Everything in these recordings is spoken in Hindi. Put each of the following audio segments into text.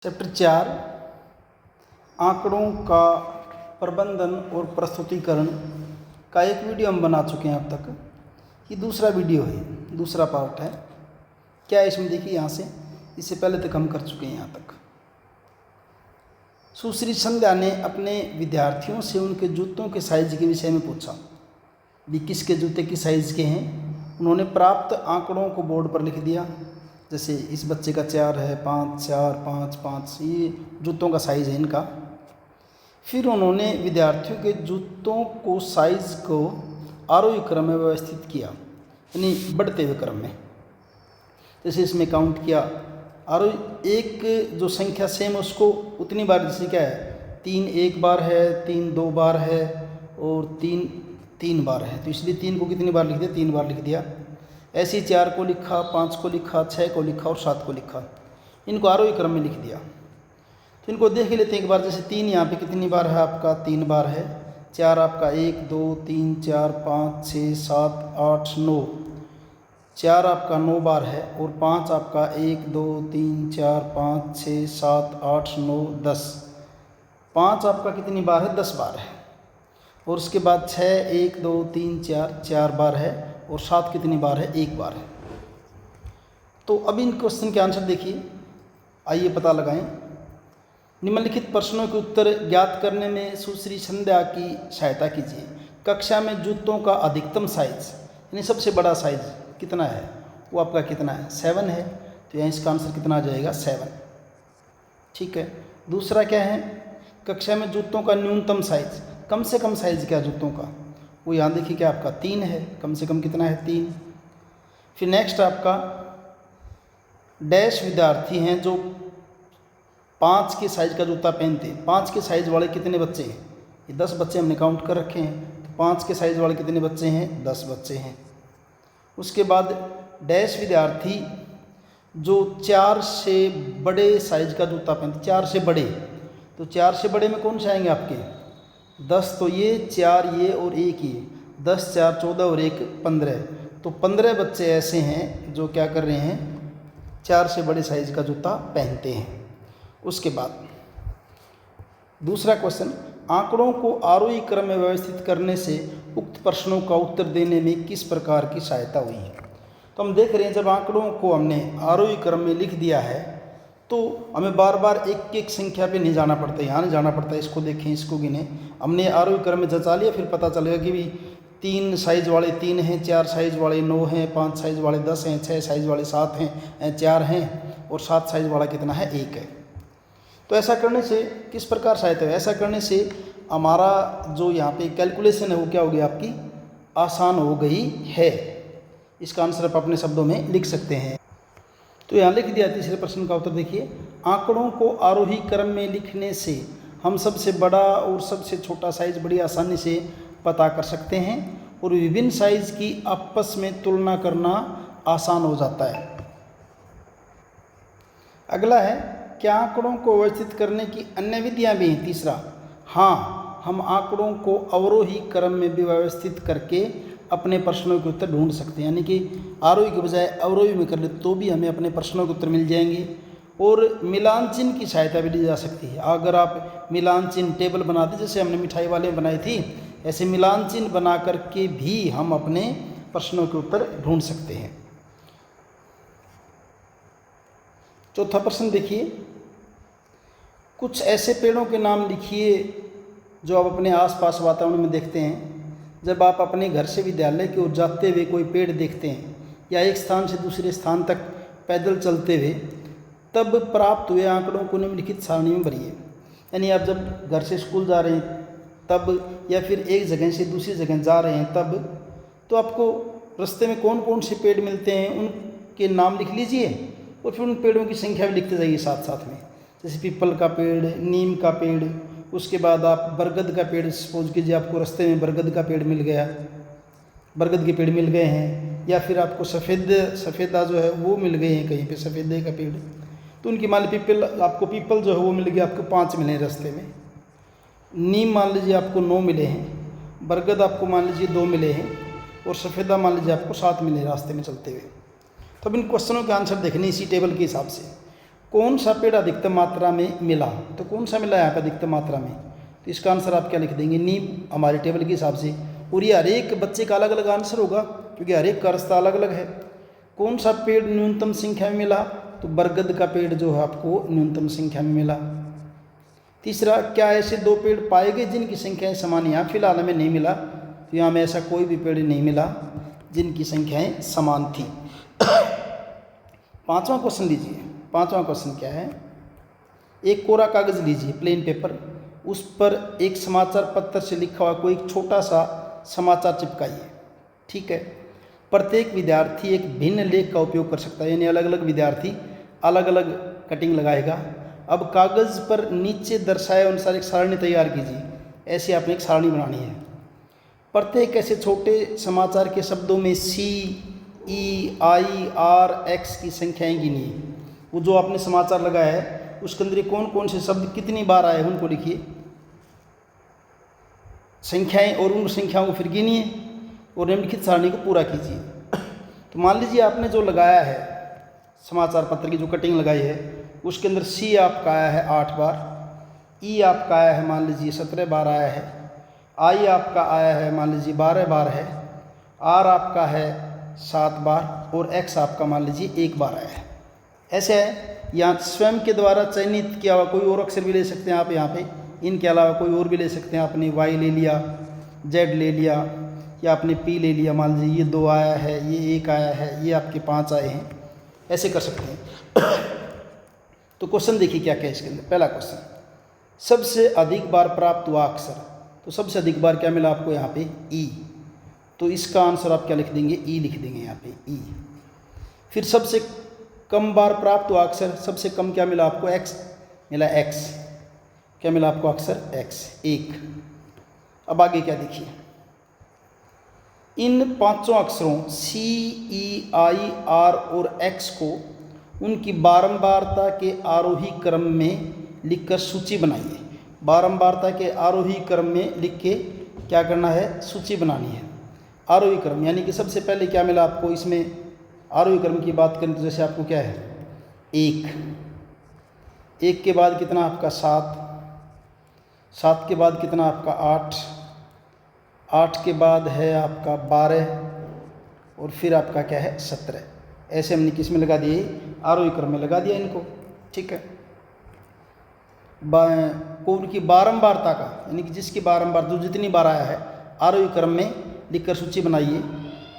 चैप्टर 4 आंकड़ों का प्रबंधन और प्रस्तुतिकरण का एक वीडियो हम बना चुके हैं अब तक। ये दूसरा वीडियो है, दूसरा पार्ट है। क्या है इसमें देखिए, यहाँ से इससे पहले तक हम कर चुके हैं यहाँ तक। सुश्री संध्या ने अपने विद्यार्थियों से उनके जूतों के साइज के विषय में पूछा भी किसके जूते किस साइज़ के हैं। उन्होंने प्राप्त आंकड़ों को बोर्ड पर लिख दिया। जैसे इस बच्चे का 4 है, 5, 4, 5, 5, ये जूतों का साइज़ है इनका। फिर उन्होंने विद्यार्थियों के जूतों को साइज़ को आरोही क्रम में व्यवस्थित किया, यानी बढ़ते हुए क्रम में। जैसे इसमें काउंट किया आरोही, एक जो संख्या सेम है उसको उतनी बार, जैसे क्या है 3 एक बार है, 3 2 बार है और 3 3 बार है, तो इसलिए 3 को कितनी बार लिख दिया, 3 बार लिख दिया। ऐसे ही 4 को लिखा, 5 को लिखा, 6 को लिखा और 7 को लिखा। इनको आरोही क्रम में लिख दिया। तो इनको देख लेते हैं एक बार। जैसे 3 यहाँ पे कितनी बार है आपका, 3 बार है। 4 आपका 1 2 3 4 5 6 7 8 9, 4 आपका 9 बार है और 5 आपका 1 2 3 4 5 6 7 8 9 10, 5 आपका कितनी बार है, 10 बार है। और उसके बाद 6 1 2 3 4 4 बार है और 7 कितनी बार है, 1 बार है। तो अभी इन क्वेश्चन के आंसर देखिए, आइए पता लगाएं। निम्नलिखित प्रश्नों के उत्तर ज्ञात करने में सुश्री संध्या की सहायता कीजिए। कक्षा में जूतों का अधिकतम साइज, यानी सबसे बड़ा साइज कितना है, वो आपका कितना है, 7 है। तो यहाँ इसका आंसर कितना आ जाएगा, 7। ठीक है। दूसरा क्या है, कक्षा में जूतों का न्यूनतम साइज, कम से कम साइज क्या जूतों का, वो यहाँ देखिए क्या आपका 3 है। कम से कम कितना है, 3। फिर नेक्स्ट आपका डैश विद्यार्थी हैं जो 5 के साइज़ का जूता पहनते हैं। 5 के साइज़ वाले कितने बच्चे हैं, ये 10 बच्चे हमने काउंट कर रखे हैं। तो 5 के साइज़ वाले कितने बच्चे हैं, 10 बच्चे हैं। उसके बाद डैश विद्यार्थी जो 4 से बड़े साइज़ का जूता पहनते, 4 से बड़े, तो 4 से बड़े में कौन से आएंगे आपके, 10, तो ये 4 ये और 1 ये, 10 4 14 और 1 15। तो 15 बच्चे ऐसे हैं जो क्या कर रहे हैं, 4 से बड़े साइज़ का जूता पहनते हैं। उसके बाद दूसरा क्वेश्चन, आंकड़ों को आरोही क्रम में व्यवस्थित करने से उक्त प्रश्नों का उत्तर देने में किस प्रकार की सहायता हुई है। तो हम देख रहे हैं जब आंकड़ों को हमने आरोही क्रम में लिख दिया है तो हमें बार बार एक एक संख्या पे नहीं जाना पड़ता, यहाँ नहीं जाना पड़ता, इसको देखें इसको गिने। हमने आरोही क्रम में जचा लिया, फिर पता चलेगा कि भी 3 साइज़ वाले 3 हैं, 4 साइज़ वाले 9 हैं, 5 साइज़ वाले 10 हैं, 6 साइज़ वाले 7 हैं, 4 हैं और 7 साइज़ वाला कितना है, 1 है। तो ऐसा करने से किस प्रकार सहायता है, ऐसा करने से हमारा जो यहाँ पे कैलकुलेशन है वो क्या हो गई आपकी, आसान हो गई है। इसका आंसर आप अपने शब्दों में लिख सकते हैं। तो यहाँ लिख दिया। तीसरे प्रश्न का उत्तर देखिए, आंकड़ों को आरोही क्रम में लिखने से हम सबसे बड़ा और सबसे छोटा साइज बड़ी आसानी से पता कर सकते हैं और विभिन्न साइज की आपस में तुलना करना आसान हो जाता है। अगला है, क्या आंकड़ों को व्यवस्थित करने की अन्य विधियां भी हैं। तीसरा, हाँ, हम आंकड़ों को अवरोही क्रम में भी व्यवस्थित करके अपने प्रश्नों के उत्तर ढूंढ सकते हैं, यानी कि आरोही के बजाय अवरोही में कर ले तो भी हमें अपने प्रश्नों के उत्तर मिल जाएंगे। और मिलान चिन्ह की सहायता भी ली जा सकती है। अगर आप मिलान चिन्ह टेबल बना दें, जैसे हमने मिठाई वाले में बनाई थी, ऐसे मिलान चिन्ह बना करके भी हम अपने प्रश्नों के उत्तर ढूंढ सकते हैं। चौथा प्रश्न देखिए, कुछ ऐसे पेड़ों के नाम लिखिए जो आप अपने आसपास वातावरण में देखते हैं। जब आप अपने घर से विद्यालय की ओर जाते हुए कोई पेड़ देखते हैं या एक स्थान से दूसरे स्थान तक पैदल चलते हुए, तब प्राप्त हुए आंकड़ों को निम्नलिखित सारणी में भरिए। यानी आप जब घर से स्कूल जा रहे हैं तब, या फिर एक जगह से दूसरी जगह जा रहे हैं तब, तो आपको रास्ते में कौन कौन से पेड़ मिलते हैं उनके नाम लिख लीजिए और फिर उन पेड़ों की संख्या भी लिखते जाइए साथ साथ में। जैसे पीपल का पेड़, नीम का पेड़, उसके बाद आप बरगद का पेड़, सपोज कीजिए आपको रास्ते में बरगद का पेड़ मिल गया, बरगद के पेड़ मिल गए हैं, या फिर आपको सफ़ेदा जो है वो मिल गए हैं कहीं पे, सफ़ेदे का पेड़, तो उनकी मान लीजिए पीपल, आपको पीपल जो है वो मिल गया, आपको 5 मिले रास्ते में। नीम मान लीजिए आपको 9 मिले हैं, बरगद आपको मान लीजिए 2 मिले हैं और सफ़ेदा मान लीजिए आपको 7 मिले रास्ते में चलते हुए। तो अब इन क्वेश्चनों के आंसर देखने इसी टेबल के हिसाब से। कौन सा पेड़ अधिकतम मात्रा में मिला, तो कौन सा मिला यहाँ पे अधिकतम मात्रा में, तो इसका आंसर आप क्या लिख देंगे, नीम, हमारे टेबल के हिसाब से। और ये हर एक बच्चे का अलग अलग आंसर होगा क्योंकि हर एक का रास्ता अलग अलग है। कौन सा पेड़ न्यूनतम संख्या में मिला, तो बरगद का पेड़ जो है आपको न्यूनतम संख्या में मिला। तीसरा, क्या ऐसे दो पेड़ पाए गए जिनकी संख्याएं समान, यहाँ फिलहाल हमें नहीं मिला, तो यहाँ में ऐसा कोई भी पेड़ नहीं मिला जिनकी संख्याएं समान थी। पांचवा क्वेश्चन लीजिए। पांचवा क्वेश्चन क्या है, एक कोरा कागज लीजिए, प्लेन पेपर, उस पर एक समाचार पत्र से लिखा हुआ कोई एक छोटा सा समाचार चिपकाइए। ठीक है, प्रत्येक विद्यार्थी एक भिन्न लेख का उपयोग कर सकता है, यानी अलग अलग विद्यार्थी अलग अलग कटिंग लगाएगा। अब कागज़ पर नीचे दर्शाए अनुसार एक सारणी तैयार कीजिए। ऐसे आपने एक सारणी बनानी है। प्रत्येक ऐसे छोटे समाचार के शब्दों में सी, ई, आई, आर, एक्स की संख्याएं गिनिए। वो जो आपने समाचार लगाया है उसके अंदर कौन कौन से शब्द कितनी बार आए उनको लिखिए, संख्याएं, और उन संख्याओं को फिर गिनिए और निम्नलिखित सारणी को पूरा कीजिए। तो मान लीजिए आपने जो लगाया है समाचार पत्र की जो कटिंग लगाई है उसके अंदर सी आपका आया है 8 बार, ई आपका आया है मान लीजिए 17 बार आया है, आई आपका आया है मान लीजिए 12 बार है, आर आपका है 7 बार और एक्स आपका मान लीजिए 1 बार आया है। ऐसे है, यहाँ स्वयं के द्वारा चयनित किया हुआ कोई और अक्षर भी ले सकते हैं आप यहाँ पे, इनके अलावा कोई और भी ले सकते हैं। आपने वाई ले लिया, जेड ले लिया, या आपने पी ले लिया, मान लीजिए ये 2 आया है, ये 1 आया है, ये आपके 5 आए हैं, ऐसे कर सकते हैं। तो क्वेश्चन देखिए क्या क्या है इसके अंदर। पहला क्वेश्चन, सबसे अधिक बार प्राप्त हुआ अक्षर, तो सबसे अधिक बार क्या मिला आपको यहाँ पे ई, तो इसका आंसर आप क्या लिख देंगे, ई लिख देंगे यहाँ पे ई। फिर सबसे कम बार प्राप्त हुआ अक्षर, सबसे कम क्या मिला आपको, एक्स मिला, एक्स क्या मिला आपको अक्षर, एक्स 1। अब आगे क्या देखिए, इन पांचों अक्षरों सी, ई, आई, आर और एक्स को उनकी बारंबारता के आरोही क्रम में लिखकर सूची बनाइए। बारंबारता के आरोही क्रम में लिख के क्या करना है, सूची बनानी है। आरोही क्रम यानी कि सबसे पहले क्या मिला आपको, इसमें आरोही क्रम की बात करें तो जैसे आपको क्या है 1, 1 के बाद कितना आपका 7, 7 के बाद कितना आपका 8, 8 के बाद है आपका 12 और फिर आपका क्या है 17। ऐसे हमने किस में लगा दिए, आरोही क्रम में लगा दिया इनको। ठीक है, कोड की बारंबारता का यानी कि जिसकी बारंबार जो जितनी बार आया है आरोही क्रम में लिखकर सूची बनाइए।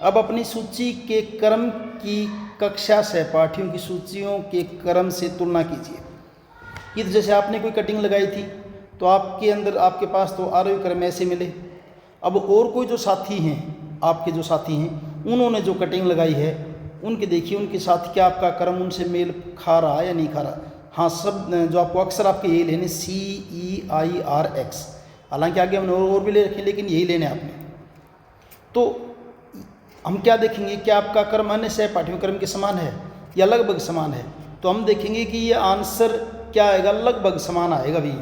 अब अपनी सूची के क्रम की कक्षा सहपाठियों की सूचियों के क्रम से तुलना कीजिए। ये तो जैसे आपने कोई कटिंग लगाई थी तो आपके अंदर आपके पास तो आरोही क्रम ऐसे मिले। अब और कोई जो साथी हैं, आपके जो साथी हैं, उन्होंने जो कटिंग लगाई है उनके देखिए उनके साथ क्या आपका क्रम उनसे मेल खा रहा है या नहीं खा रहा। हाँ, सब जो आपको अक्सर आपके यही लेने सी, ई, आई, आर, एक्स, हालांकि आगे हमने और भी ले रखे लेकिन यही लेने आपने। तो हम क्या देखेंगे कि आपका क्रम अन्य सहपाठियों क्रम के समान है या लगभग समान है। तो हम देखेंगे कि ये आंसर क्या आएगा, लगभग समान आएगा भी।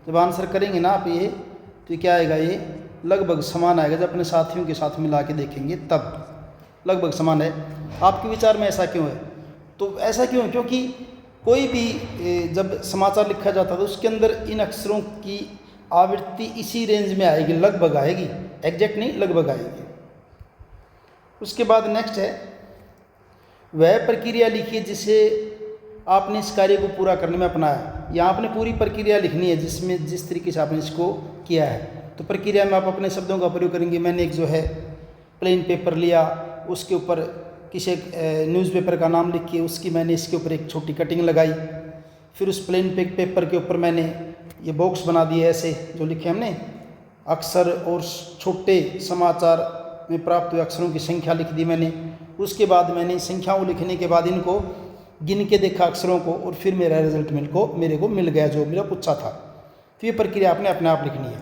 जब आंसर करेंगे ना आप ये, तो क्या आएगा, ये लगभग समान आएगा। जब अपने साथियों के साथ मिला के देखेंगे तब लगभग समान है। आपके विचार में ऐसा क्यों है? तो ऐसा क्यों है, क्योंकि कोई भी जब समाचार लिखा जाता है तो उसके अंदर इन अक्षरों की आवृत्ति इसी रेंज में आएगी, लगभग आएगी, एग्जैक्ट नहीं, लगभग आएगी। उसके बाद नेक्स्ट है, वह प्रक्रिया लिखिए जिसे आपने इस कार्य को पूरा करने में अपनाया। यहाँ आपने पूरी प्रक्रिया लिखनी है जिसमें जिस तरीके से आपने इसको किया है। तो प्रक्रिया में आप अपने शब्दों का प्रयोग करेंगे। मैंने एक जो है प्लेन पेपर लिया, उसके ऊपर किसी एक न्यूज़पेपर का नाम लिख के उसकी मैंने इसके ऊपर एक छोटी कटिंग लगाई। फिर उस प्लेन पेपर के ऊपर मैंने ये बॉक्स बना दिए ऐसे जो लिखे हमने, अक्षर और छोटे समाचार में प्राप्त हुए अक्षरों की संख्या लिख दी मैंने। उसके बाद मैंने संख्याओं लिखने के बाद इनको गिन के देखा अक्षरों को, और फिर मेरा रिजल्ट मेरे को मिल गया जो मेरा पूछा था। तो ये प्रक्रिया आपने अपने आप लिखनी है।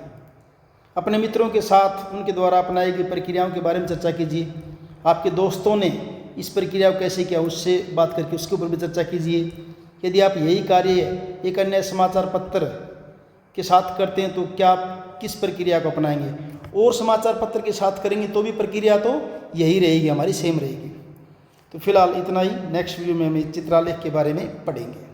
अपने मित्रों के साथ उनके द्वारा अपनाई गई प्रक्रियाओं के बारे में चर्चा कीजिए। आपके दोस्तों ने इस प्रक्रिया को कैसे किया उससे बात करके उसके ऊपर भी चर्चा कीजिए। यदि आप यही कार्य एक अन्य समाचार पत्र के साथ करते हैं तो क्या आप किस प्रक्रिया को अपनाएंगे, और समाचार पत्र के साथ करेंगे तो भी प्रक्रिया तो यही रहेगी, हमारी सेम रहेगी। तो फिलहाल इतना ही। नेक्स्ट वीडियो में हम चित्रालेख के बारे में पढ़ेंगे।